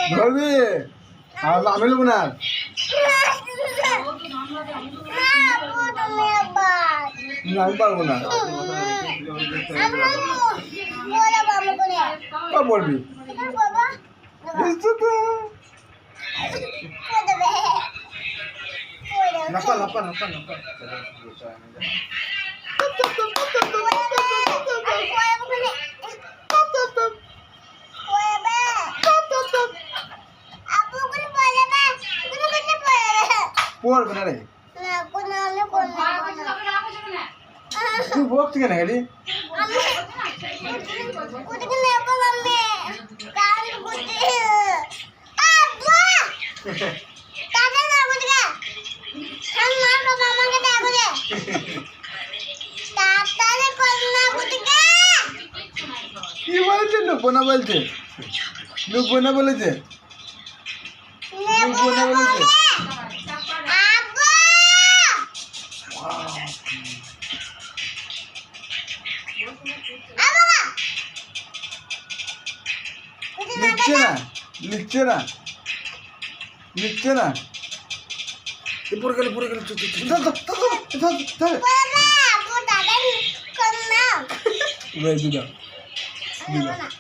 ধরবি আমি নেবো না আমি পারবো না পড়বি নাপা নাপা নাপা নাপা পড়বে না রে তুই বকছি কেন গাড়ি কি বলছে নুব্বো না বলছে নুব্বো না বলেছে নুব্বো না বলেছে লিখছে না লিখছে না লিখছে না পড়ে গেলে দিদা দিদা